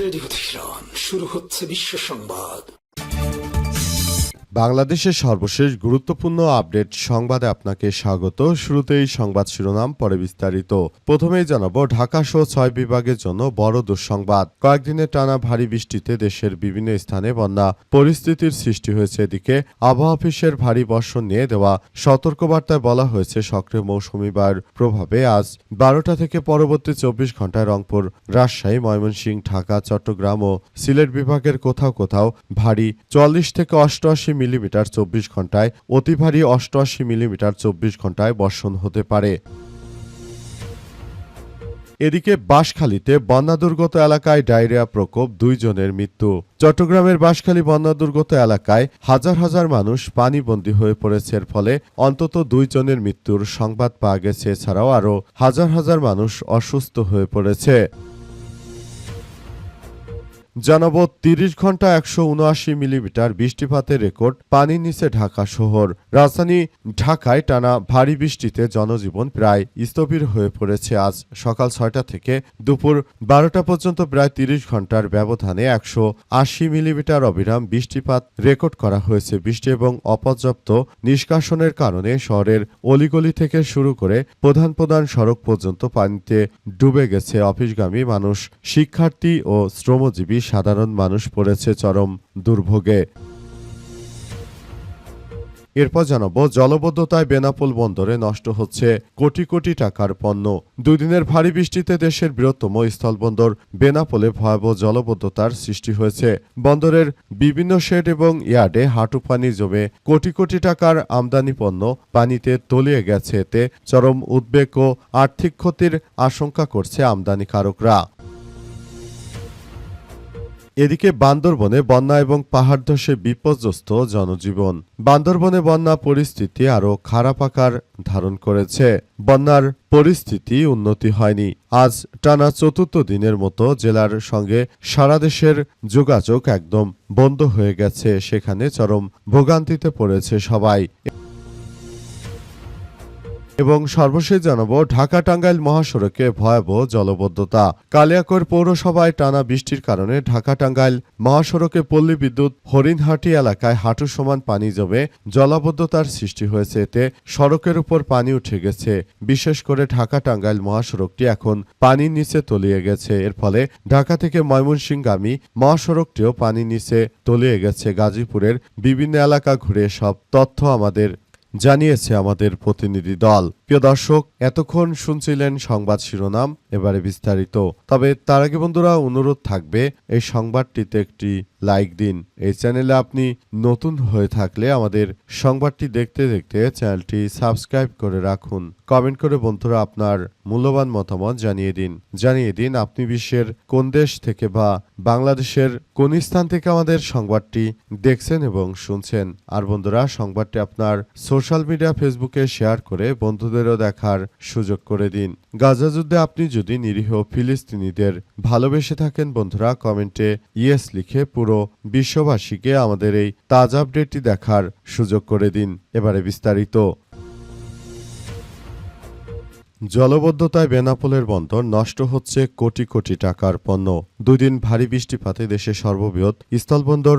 Radio Tehran, শুরু হচ্ছে বিশ্ব সংবাদ। বাংলাদেশের সর্বশেষ গুরুত্বপূর্ণ আপডেট সংবাদে আপনাকে স্বাগত। শুরুতেই সংবাদ শিরোনাম, পরে বিস্তারিত। প্রথমেই জানাবো ঢাকা সহ 6 বিভাগের জন্য বড় দুঃসংবাদ। কয়েকদিনের টানা ভারী বৃষ্টিতে দেশের বিভিন্ন স্থানে বন্যা পরিস্থিতির সৃষ্টি হয়েছে। এদিকে আবহাওয়া অফিসের ভারী বর্ষণ নিয়ে দেওয়া সতর্কবার্তায় বলা হয়েছে সক্রিয় মৌসুমি বায়ুর প্রভাবে আজ 12টা থেকে পরবর্তী 24 ঘন্টায় রংপুর, রাজশাহী, ময়মনসিংহ, ঢাকা, চট্টগ্রাম ও সিলেট বিভাগের কোথাও কোথাও ভারী 44 থেকে 88 মিলিমিটার 24 ঘন্টায়, অতি ভারী 88 মিলিমিটার 24 ঘন্টায় বর্ষণ হতে পারে। এদিকে বাঁশখালীতে বন্যা দুর্গত এলাকায় ডায়রিয়া প্রকোপ, 2 জনের মৃত্যু। চট্টগ্রামের বাঁশখালী বন্যা দুর্গত এলাকায় হাজার হাজার মানুষ পানিবন্দী হয়ে পড়েছে। এর ফলে অন্তত 2 জনের মৃত্যুর সংবাদ পাওয়া গেছে। এছাড়াও আরও হাজার হাজার মানুষ অসুস্থ হয়ে পড়েছে। জানাবো 30 ঘন্টা 179 মিলিমিটার বৃষ্টিপাতের রেকর্ড পানির নিচে ঢাকা শহর। রাজধানী ঢাকায় টানা ভারী বৃষ্টিতে জনজীবন প্রায় স্থবির হয়ে পড়েছে। আজ সকাল 6টা থেকে দুপুর 12টা পর্যন্ত প্রায় 30 ঘন্টার ব্যবধানে 180 মিলিমিটার অবিরাম বৃষ্টিপাত রেকর্ড করা হয়েছে। বৃষ্টি এবং অপর্যাপ্ত নিষ্কাশনের কারণে শহরের অলিগলি থেকে শুরু করে প্রধান প্রধান সড়ক পর্যন্ত পানিতে ডুবে গেছে। অফিসগামী মানুষ, শিক্ষার্থী ও শ্রমজীবী সাধারণ মানুষ পড়েছে চরম দুর্ভোগে। এরপর জানাবো জলবদ্ধতায় বেনাপোল বন্দরে নষ্ট হচ্ছে কোটি কোটি টাকার পণ্য। 2 দিনের ভারী বৃষ্টিতে দেশের বৃহত্তম স্থলবন্দর বেনাপোলে ভয়াবহ জলবদ্ধতার সৃষ্টি হয়েছে। বন্দরের বিভিন্ন শেড এবং ইয়ার্ডে হাঁটু পানি জমে কোটি কোটি টাকার আমদানি পণ্য পানিতে তলিয়ে গেছে। এতে চরম উদ্বেগ ও আর্থিক ক্ষতির আশঙ্কা করছে আমদানিকারকরা। এদিকে বান্দরবনে বন্যা এবং পাহাড় ধসে বিপর্যস্ত জনজীবন। বান্দরবনে বন্যা পরিস্থিতি আরও খারাপ আকার ধারণ করেছে। বন্যার পরিস্থিতি উন্নতি হয়নি। আজ টানা 4র্থ দিনের মতো জেলার সঙ্গে সারা দেশের যোগাযোগ একদম বন্ধ হয়ে গেছে। সেখানে চরম ভোগান্তিতে পড়েছে সবাই। এবং সর্বশেষ জানাবো ঢাকা টাঙ্গাইল মহাসড়কে ভয়াবহ জলবদ্ধতা। কালিয়াকৈর পৌরসভায় টানা বৃষ্টির কারণে ঢাকা টাঙ্গাইল মহাসড়কে পল্লী বিদ্যুৎ হরিণহাটি এলাকায় হাঁটু সমান পানি জমে জলাবদ্ধতার সৃষ্টি হয়েছে। এতে সড়কের উপর পানি উঠে গেছে। বিশেষ করে ঢাকা টাঙ্গাইল মহাসড়কটি এখন পানির নিচে তলিয়ে গেছে। এর ফলে ঢাকা থেকে ময়মনসিংহগামী মহাসড়কটিও পানির নিচে তলিয়ে গেছে। গাজীপুরের বিভিন্ন এলাকা ঘুরে সব তথ্য আমাদের জানিয়েছে আমাদের প্রতিনিধি দল। প্রিয় দর্শক, এতক্ষণ শুনছিলেন সংবাদ শিরোনাম, এবারে বিস্তারিত। তবে তার আগে বন্ধুরা অনুরোধ থাকবে এই সংবাদটিতে একটি লাইক দিন। এই চ্যানেলে আপনি নতুন হয়ে থাকলে আমাদের সংবাদটি দেখতে দেখতে চ্যানেলটি সাবস্ক্রাইব করে রাখুন। কমেন্ট করে বন্ধুরা আপনার মূল্যবান মতামত জানিয়ে দিন আপনি বিশ্বের কোন দেশ থেকে বা বাংলাদেশের কোন স্থান থেকে আমাদের সংবাদটি দেখছেন এবং শুনছেন। আর বন্ধুরা, সংবাদটি আপনার সোশ্যাল মিডিয়া ফেসবুকে শেয়ার করে বন্ধুদেরও দেখার সুযোগ করে দিন। গাজা যুদ্ধে আপনি যদি নিরীহ ফিলিস্তিনিদের ভালোবেসে থাকেন বন্ধুরা, কমেন্টে ইয়েস লিখে পুরো বিশ্ববাসীকে আমাদের এই তাজা আপডেটটি দেখার সুযোগ করে দিন। এবারে বিস্তারিত। জলবদ্ধতায় বেনাপোলের বন্দর নষ্ট হচ্ছে কোটি কোটি টাকার পণ্য। 2 দিন ভারী বৃষ্টিপাতে দেশের সর্ববৃহৎ স্থলবন্দর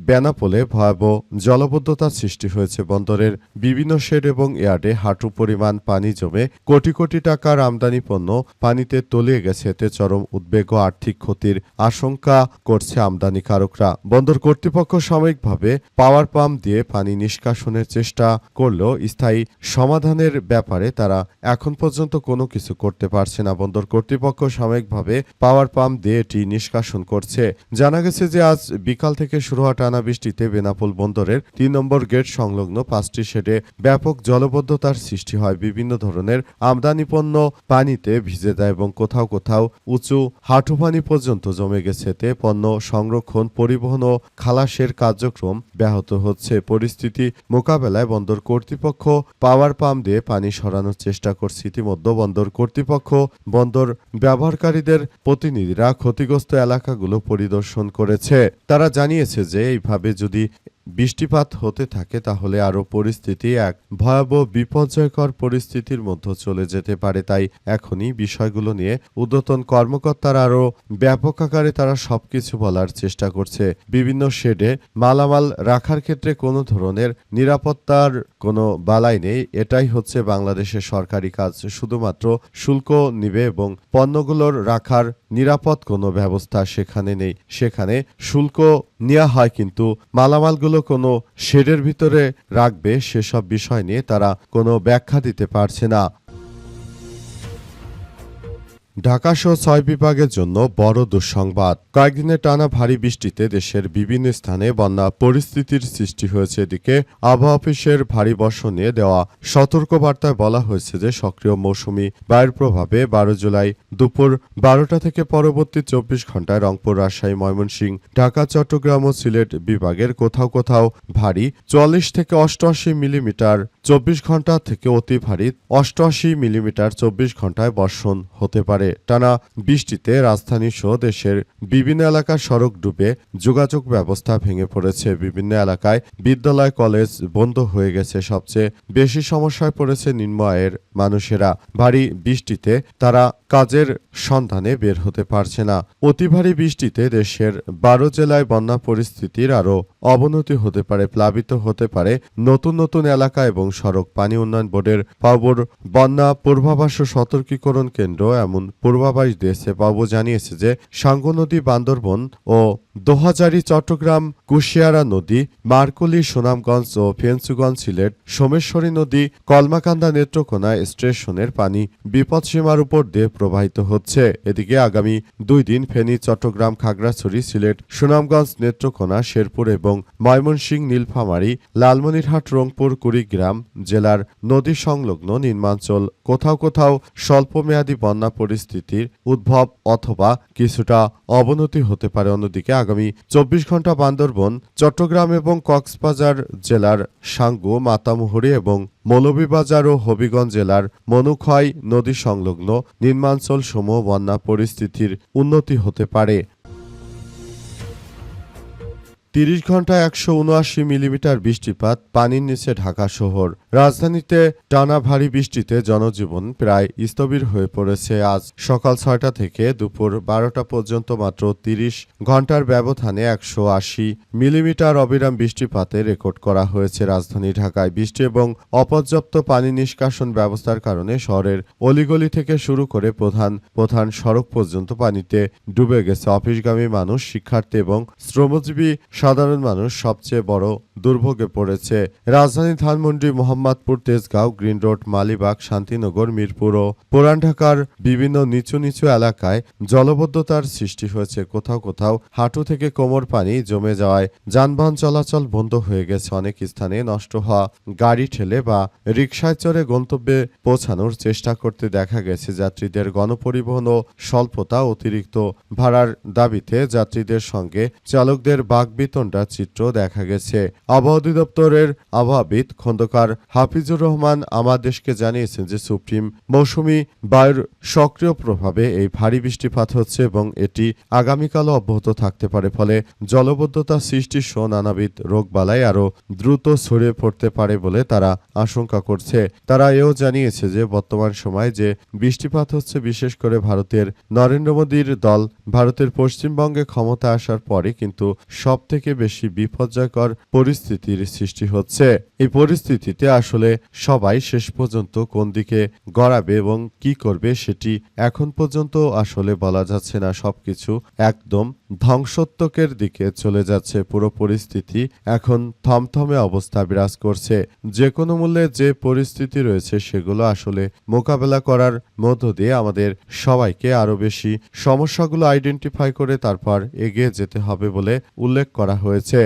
বেনাপোলে ভয়াবহ জলবদ্ধতার সৃষ্টি হয়েছে। বন্দরের বিভিন্ন শেড এবং ইয়ার্ডে হাঁটু পরিমাণ পানি জমে কোটি কোটি টাকার আমদানি পণ্য পানিতে তলিয়ে গেছে। এতে চরম উদ্বেগ ও আর্থিক ক্ষতির আশঙ্কা করছে আমদানিকারকরা। বন্দর কর্তৃপক্ষ সাময়িকভাবে পাওয়ার পাম্প দিয়ে পানি নিষ্কাশনের চেষ্টা করলেও স্থায়ী সমাধানের ব্যাপারে তারা এখন পর্যন্ত কোনো কিছু করতে পারছে না। বন্দর কর্তৃপক্ষ সাময়িকভাবে পাওয়ার পাম্প দিয়ে এটি নিষ্কাশন করছে। জানা গেছে যে আজ বিকাল থেকে শুরু হওয়া টানা বৃষ্টিতে বেনাপোল বন্দরের 3 নম্বর গেট সংলগ্ন 5টি শেডে ব্যাপক জলবদ্ধতার সৃষ্টি হয়। বিভিন্ন ধরনের আমদানি পণ্য পানিতে ভিজে যায় এবং কোথাও কোথাও উঁচু হাঁটু পানি পর্যন্ত জমে গেছে। এতে পণ্য সংরক্ষণ, পরিবহন ও খালাসের কার্যক্রম ব্যাহত হচ্ছে। পরিস্থিতি মোকাবেলায় বন্দর কর্তৃপক্ষ পাওয়ার পাম্প দিয়ে পানি সরানোর চেষ্টা করছে। ইতিমধ্যে বন্দর কর্তৃপক্ষ বন্দর ব্যবহারকারীদের প্রতিনিধিরা ক্ষতিগ্রস্ত এলাকাগুলো পরিদর্শন করেছে। তারা জানিয়েছে যে এইভাবে যদি বৃষ্টিপাত হতে থাকে তাহলে আরও পরিস্থিতি এক ভয়াবহ বিপর্যয়কর পরিস্থিতির মধ্যে চলে যেতে পারে। তাই এখনই বিষয়গুলো নিয়ে ঊর্ধ্বতন কর্মকর্তারা আরও ব্যাপক আকারে তারা সবকিছু বলার চেষ্টা করছে। বিভিন্ন শেডে মালামাল রাখার ক্ষেত্রে কোনো ধরনের নিরাপত্তার কোনো বালাই নেই। এটাই হচ্ছে বাংলাদেশের সরকারি কাজ। শুধুমাত্র শুল্ক নিবে এবং পণ্যগুলোর রাখার নিরাপদ কোনো ব্যবস্থা সেখানে নেই। সেখানে শুল্ক নেওয়া হয় কিন্তু মালামালগুলো কোনো শেডের ভিতরে রাখবে সেসব বিষয় নিয়ে তারা কোনো ব্যাখ্যা দিতে পারছে না। ঢাকাসহ ৬ বিভাগের জন্য বড় দুঃসংবাদ। কয়েকদিনের টানা ভারী বৃষ্টিতে দেশের বিভিন্ন স্থানে বন্যা পরিস্থিতির সৃষ্টি হয়েছে। এদিকে আবহাওয়া অফিসের ভারী বর্ষণ নিয়ে দেওয়া সতর্কবার্তায় বলা হয়েছে যে সক্রিয় মৌসুমি বায়ুর প্রভাবে ১২ জুলাই দুপুর ১২টা থেকে পরবর্তী ২৪ ঘণ্টায় রংপুর, রাজশাহী, ময়মনসিংহ, ঢাকা, চট্টগ্রাম ও সিলেট বিভাগের কোথাও কোথাও ভারী ৪০ থেকে ৮৮ মিলিমিটার ২৪ ঘণ্টা থেকে অতি ভারী ৮৮ মিলিমিটার ২৪ ঘণ্টায় বর্ষণ হতে পারে। টানা বৃষ্টিতে রাজধানী সহ দেশের বিভিন্ন এলাকার সড়ক ডুবে যোগাযোগ ব্যবস্থা ভেঙে পড়েছে। বিভিন্ন এলাকায় বিদ্যালয়, কলেজ বন্ধ হয়ে গেছে। সবচেয়ে বেশি সমস্যায় পড়েছে নিম্ন আয়ের মানুষেরা। ভারী বৃষ্টিতে তারা কাজের সন্ধানে বের হতে পারছে না। অতি ভারী বৃষ্টিতে দেশের ১২ জেলায় বন্যা পরিস্থিতির আরও অবনতি হতে পারে, প্লাবিত হতে পারে নতুন নতুন এলাকা এবং সড়ক। পানি উন্নয়ন বোর্ডের পাবর বন্যা পূর্বাভাস ও সতর্কীকরণ কেন্দ্র এমন পূর্বাভাস দিয়েছে। পাবো জানিয়েছে যে সাঙ্গু নদী, বান্দরবন ও দোহাজারী, চট্টগ্রাম, কুশিয়ারা নদী, মারকুলি, সুনামগঞ্জ ও ফেঞ্চুগঞ্জ, সিলেট, সোমেশ্বরী নদী, কলমাকান্দা, নেত্রকোনা স্টেশনের পানি বিপদসীমার উপর দিয়ে প্রবাহিত হচ্ছে। এদিকে আগামী ২ দিন ফেনী, চট্টগ্রাম, খাগড়াছড়ি, সিলেট, সুনামগঞ্জ, নেত্রকোনা, শেরপুর এবং ময়মনসিংহ, নীলফামারী, লালমনিরহাট, রংপুর, কুড়িগ্রাম জেলার নদী সংলগ্ন নিম্নাঞ্চল কোথাও কোথাও স্বল্পমেয়াদী বন্যা পরিস্থিতির উদ্ভব অথবা কিছুটা অবনতি হতে পারে। অন্যদিকে আগামী ২৪ ঘণ্টা বান্দরবন, চট্টগ্রাম এবং কক্সবাজার জেলার সাঙ্গু, মাতামুহুরী এবং মৌলভীবাজার ও হবিগঞ্জ জেলার মনুখয় নদী সংলগ্ন নিম্নাঞ্চল সমূহ বন্যা পরিস্থিতির উন্নতি হতে পারে। ৩০ ঘণ্টায় ১৭৯ মিলিমিটার বৃষ্টিপাত, পানির নিচে ঢাকা শহর। রাজধানীতে টানা ভারী বৃষ্টিতে জনজীবন প্রায় স্থবির হয়ে পড়েছে। আজ সকাল ৬টা থেকে দুপুর ১২টা পর্যন্ত মাত্র ৩০ ঘণ্টার ব্যবধানে ১৮০ মিলিমিটার অবিরাম বৃষ্টিপাতের রেকর্ড করা হয়েছে রাজধানী ঢাকায়। বৃষ্টি এবং অপর্যাপ্ত পানি নিষ্কাশন ব্যবস্থার কারণে শহরের অলিগলি থেকে শুরু করে প্রধান সড়ক পর্যন্ত পানিতে ডুবে গেছে। অফিসগামী মানুষ, শিক্ষার্থী এবং শ্রমজীবী সাধারণ মানুষ সবচেয়ে বড় দুর্ভোগে পড়েছে। রাজধানী ধানমন্ডি, মোহাম্মদপুর, তেজগাঁও, গ্রিন রোড, মালিবাগ, শান্তিনগর, মিরপুর ও পুরান ঢাকার বিভিন্ন নিচু নিচু এলাকায় জলবদ্ধতার সৃষ্টি হয়েছে। কোথাও কোথাও হাঁটু থেকে কোমর পানি জমে যাওয়ায় যানবাহন চলাচল বন্ধ হয়ে গেছে। অনেক স্থানে নষ্ট হওয়া গাড়ি ঠেলে বা রিকশায় চড়ে গন্তব্যে পৌঁছানোর চেষ্টা করতে দেখা গেছে যাত্রীদের। গণপরিবহন ও স্বল্পতা, অতিরিক্ত ভাড়ার দাবিতে যাত্রীদের সঙ্গে চালকদের বাকবিতণ্ডার চিত্র দেখা গেছে। আবহাওয়া অধিদপ্তরের আবহাওয়াবিদ খন্দকার হাফিজুর রহমান আমাদেশকে জানিয়েছেন যে সুপ্রিম মৌসুমি বায়ুর সক্রিয় প্রভাবে এই ভারী বৃষ্টিপাত হচ্ছে এবং এটি আগামীকালও অব্যাহত থাকতে পারে। ফলে জলবদ্ধতা সৃষ্টি সহ নানাবিধ রোগবালাই আরও দ্রুত ছড়িয়ে পড়তে পারে বলে তারা আশঙ্কা করছে। তারা এও জানিয়েছে যে বর্তমান সময়ে যে বৃষ্টিপাত হচ্ছে, বিশেষ করে ভারতের নরেন্দ্র মোদীর দল ভারতের পশ্চিমবঙ্গে ক্ষমতা আসার পরে কিন্তু সবথেকে বেশি বিপর্যয়কর পরিস্থিতির সৃষ্টি হচ্ছে। এই পরিস্থিতিতে আসলে সবাই শেষ পর্যন্ত কোন দিকে গড়াবে এবং কি করবে সেটি এখন পর্যন্ত আসলে বলা যাচ্ছে না। সবকিছু একদম ধ্বংসত্বকের দিকে চলে যাচ্ছে। পুরো পরিস্থিতি এখন থমথমে অবস্থা বিরাজ করছে। যে কোনো মূল্যে যে পরিস্থিতি রয়েছে সেগুলো আসলে মোকাবেলা করার মধ্য দিয়ে আমাদের সবাইকে আরো বেশি সমস্যাগুলো আইডেন্টিফাই করে তারপর এগিয়ে যেতে হবে বলে উল্লেখ করা হয়েছে।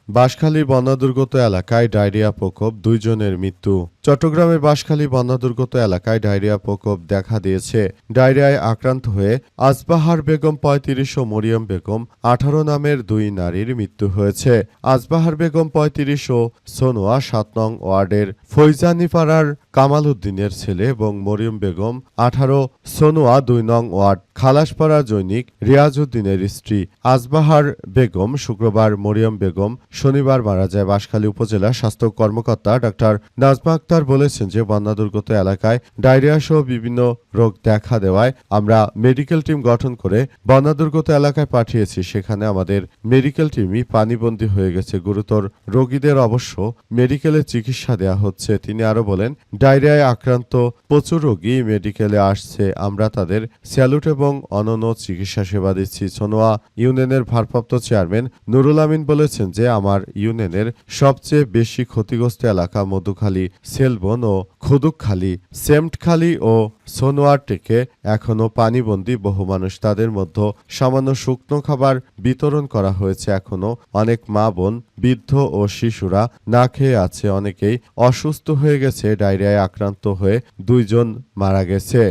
বাঁশখালীর বন্যাদুর্গত এলাকায় ডায়রিয়া প্রকোপ, 2 জনের মৃত্যু। চট্টগ্রামের বাঁশখালী বন্যা দুর্গত এলাকায় ডায়রিয়া প্রকোপ দেখা দিয়েছে। ডায়রিয়ায় আক্রান্ত হয়ে আজবাহার বেগম ৩৫ ও মরিয়ম বেগম ১৮ নামের দুই নারীর মৃত্যু হয়েছে। আজবাহার বেগম ৩৫ ও সোনোয়া ৭ নং ওয়ার্ডের ফৈজানিপাড়ার কামাল উদ্দিনের ছেলে এবং মরিয়ম বেগম ১৮ সোনোয়া ২ নং ওয়ার্ড খালাসপাড়া জৈনিক রিয়াজ উদ্দিনের স্ত্রী। আজবাহার বেগম শুক্রবার, মরিয়ম বেগম শনিবার মারা যায়। বাঁশখালী উপজেলা স্বাস্থ্য কর্মকর্তা ডাক্তার নাজমা আক্তার বলেছেন যে বন্যা দুর্গত এলাকায় ডায়রিয়া সহ বিভিন্ন রোগ দেখা দেওয়ায় আমরা মেডিকেল টিম গঠন করে বন্যা দুর্গত এলাকায় পাঠিয়েছি। সেখানে আমাদের মেডিকেল টিমই পানিবন্দী হয়ে গেছে। গুরুতর রোগীদের অবশ্য মেডিকেলে চিকিৎসা দেওয়া হচ্ছে। তিনি আরো বলেন, ডায়রিয়ায় আক্রান্ত প্রচুর রোগী মেডিকেলে আসছে। আমরা তাদের স্যালুট এবং অনন্য চিকিৎসা সেবা দিচ্ছি। সোনোয়া ইউনিয়নের ভারপ্রাপ্ত চেয়ারম্যান নুরুল আমিন বলেছেন যে আমার ইউনিয়নের সবচেয়ে বেশি ক্ষতিগ্রস্ত এলাকা মধুখালী, সেলবন ও খুদুকখালী, সেমটখালী ও সোনোয়ারটেকে এখনও পানিবন্দী বহু মানুষ। তাদের মধ্যে সামান্য শুকনো খাবার বিতরণ করা হয়েছে। এখনও অনেক মা বোন, বৃদ্ধ ও শিশুরা না খেয়ে আছে। অনেকেই অসুস্থ হয়ে গেছে। ডায়রিয়ায় আক্রান্ত হয়ে 2 জন মারা গেছে।